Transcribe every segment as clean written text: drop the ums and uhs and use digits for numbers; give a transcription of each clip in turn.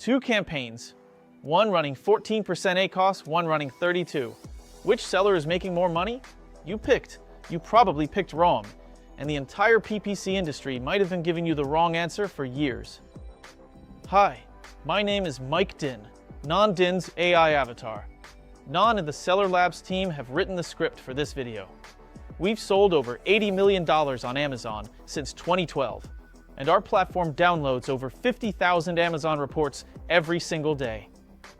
Two campaigns, one running 14% ACoS, one running 32. Which seller is making more money? You picked. You probably picked wrong, and the entire PPC industry might have been giving you the wrong answer for years. Hi, my name is Mike Din, Non-Din's AI avatar. Non and the Seller Labs team have written the script for this video. We've sold over $80 million on Amazon since 2012, and our platform downloads over 50,000 Amazon reports every single day.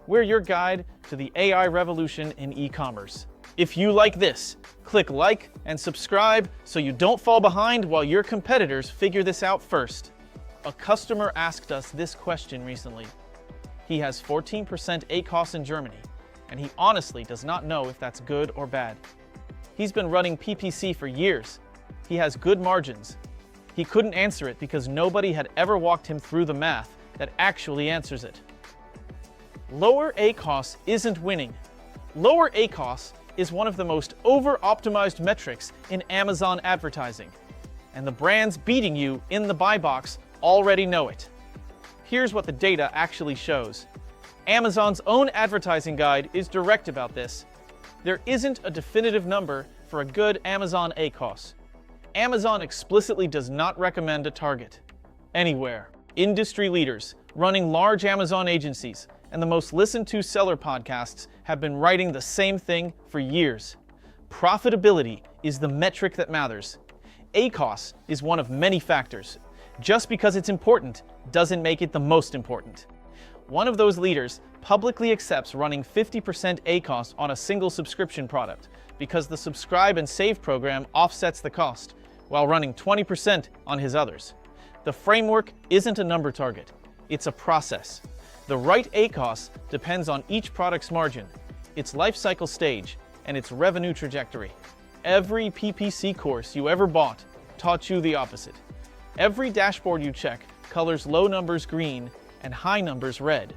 We're your guide to the AI revolution in e-commerce. If you like this, click like and subscribe so you don't fall behind while your competitors figure this out first. A customer asked us this question recently. He has 14% ACoS in Germany, and he honestly does not know if that's good or bad. He's been running PPC for years. He has good margins. He couldn't answer it because nobody had ever walked him through the math that actually answers it. Lower ACoS isn't winning. Lower ACoS is one of the most over-optimized metrics in Amazon advertising, and the brands beating you in the buy box already know it. Here's what the data actually shows. Amazon's own advertising guide is direct about this. There isn't a definitive number for a good Amazon ACoS. Amazon explicitly does not recommend a target. Anywhere. Industry leaders, running large Amazon agencies, and the most listened to seller podcasts have been writing the same thing for years. Profitability is the metric that matters. ACoS is one of many factors. Just because it's important doesn't make it the most important. One of those leaders publicly accepts running 50% ACoS on a single subscription product because the subscribe and save program offsets the cost, while running 20% on his others. The framework isn't a number target, it's a process. The right ACoS depends on each product's margin, its lifecycle stage, and its revenue trajectory. Every PPC course you ever bought taught you the opposite. Every dashboard you check colors low numbers green and high numbers red.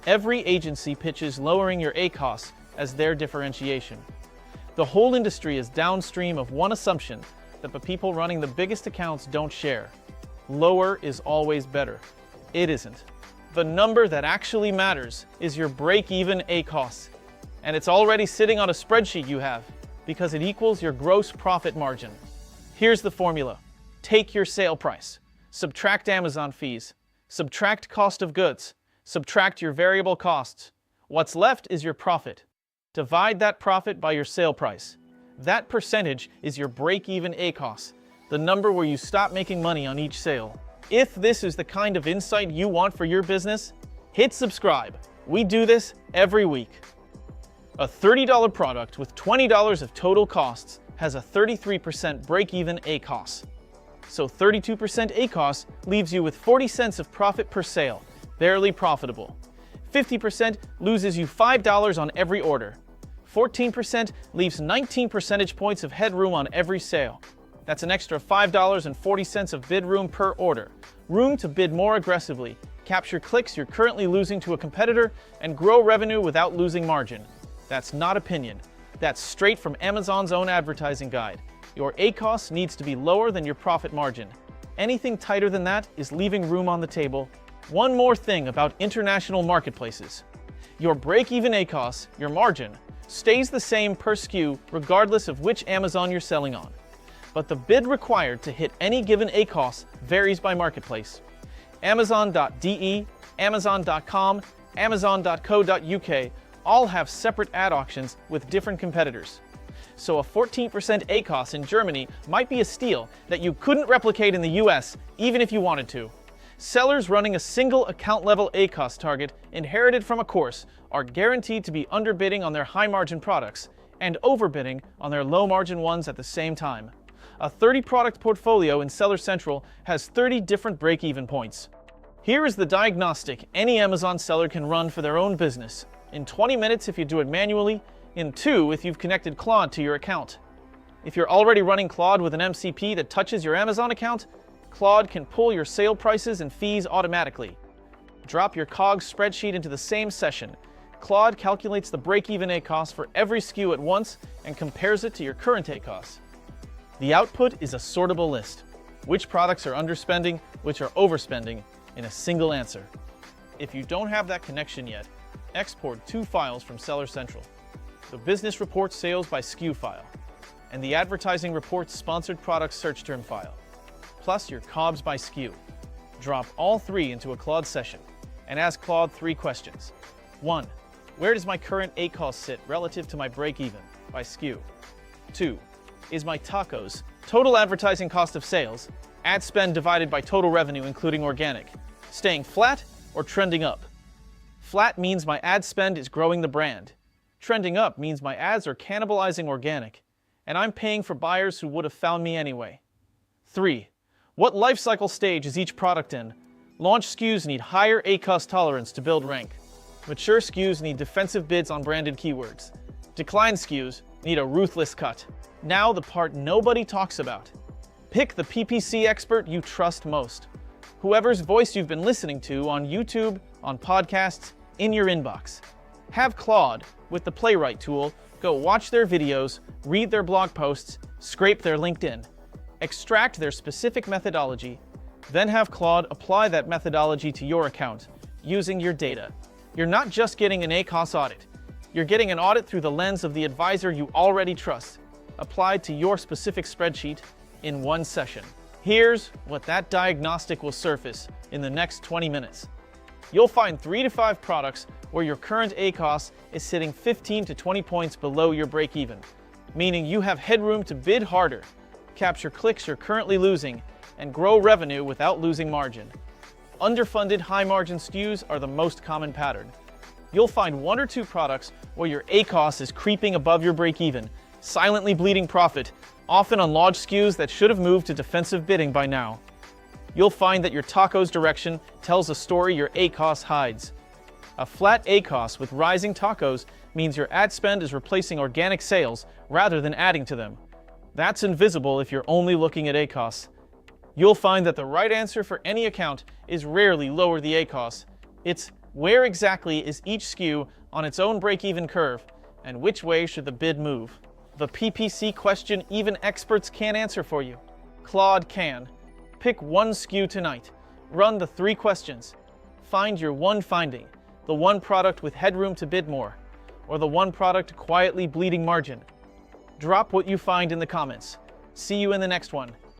Every agency pitches lowering your ACoS as their differentiation. The whole industry is downstream of one assumption that the people running the biggest accounts don't share. Lower is always better. It isn't. The number that actually matters is your break-even ACoS, and it's already sitting on a spreadsheet you have because it equals your gross profit margin. Here's the formula. Take your sale price, subtract Amazon fees, subtract cost of goods, subtract your variable costs. What's left is your profit. Divide that profit by your sale price. That percentage is your break-even ACoS, the number where you stop making money on each sale. If this is the kind of insight you want for your business, hit subscribe. We do this every week. A $30 product with $20 of total costs has a 33% break-even ACoS. So 32% ACoS leaves you with 40 cents of profit per sale, barely profitable. 50% loses you $5 on every order. 14% leaves 19 percentage points of headroom on every sale. That's an extra $5.40 of bid room per order. Room to bid more aggressively, capture clicks you're currently losing to a competitor, and grow revenue without losing margin. That's not opinion. That's straight from Amazon's own advertising guide. Your ACoS needs to be lower than your profit margin. Anything tighter than that is leaving room on the table. One more thing about international marketplaces. Your break-even ACoS, your margin, stays the same per SKU regardless of which Amazon you're selling on. But the bid required to hit any given ACoS varies by marketplace. Amazon.de, Amazon.com, Amazon.co.uk all have separate ad auctions with different competitors. So a 14% ACoS in Germany might be a steal that you couldn't replicate in the US even if you wanted to. Sellers running a single account-level ACoS target inherited from a course are guaranteed to be underbidding on their high-margin products and overbidding on their low-margin ones at the same time. A 30-product portfolio in Seller Central has 30 different break-even points. Here is the diagnostic any Amazon seller can run for their own business. In 20 minutes if you do it manually, in 2 if you've connected Claude to your account. If you're already running Claude with an MCP that touches your Amazon account, Claude can pull your sale prices and fees automatically. Drop your COGS spreadsheet into the same session. Claude calculates the break-even ACoS for every SKU at once and compares it to your current ACoS. The output is a sortable list. Which products are underspending, which are overspending, in a single answer. If you don't have that connection yet, export 2 files from Seller Central: the Business Reports Sales by SKU file and the Advertising Reports Sponsored Products Search Term file, plus your COBS by SKU. Drop all 3 into a Claude session and ask Claude 3 questions. 1. Where does my current ACoS sit relative to my break-even by SKU? 2. Is my TACoS, total advertising cost of sales, ad spend divided by total revenue including organic, staying flat or trending up? Flat means my ad spend is growing the brand. Trending up means my ads are cannibalizing organic, and I'm paying for buyers who would have found me anyway. 3. What lifecycle stage is each product in? Launch SKUs need higher ACoS tolerance to build rank. Mature SKUs need defensive bids on branded keywords. Decline SKUs need a ruthless cut. Now the part nobody talks about. Pick the PPC expert you trust most. Whoever's voice you've been listening to on YouTube, on podcasts, in your inbox. Have Claude, with the Playwright tool, go watch their videos, read their blog posts, scrape their LinkedIn, extract their specific methodology, then have Claude apply that methodology to your account, using your data. You're not just getting an ACoS audit. You're getting an audit through the lens of the advisor you already trust, applied to your specific spreadsheet in one session. Here's what that diagnostic will surface in the next 20 minutes. You'll find 3 to 5 products where your current ACoS is sitting 15 to 20 points below your break-even, meaning you have headroom to bid harder, capture clicks you're currently losing, and grow revenue without losing margin. Underfunded high-margin SKUs are the most common pattern. You'll find 1 or 2 products where your ACoS is creeping above your break-even, silently bleeding profit, often on large SKUs that should have moved to defensive bidding by now. You'll find that your TACoS direction tells a story your ACoS hides. A flat ACoS with rising TACoS means your ad spend is replacing organic sales rather than adding to them. That's invisible if you're only looking at ACoS. You'll find that the right answer for any account is rarely lower the ACoS. It's where exactly is each SKU on its own break-even curve, and which way should the bid move? The PPC question even experts can't answer for you. Claude can. Pick 1 SKU tonight. Run the 3 questions. Find your one finding, the one product with headroom to bid more, or the one product quietly bleeding margin. Drop what you find in the comments. See you in the next one.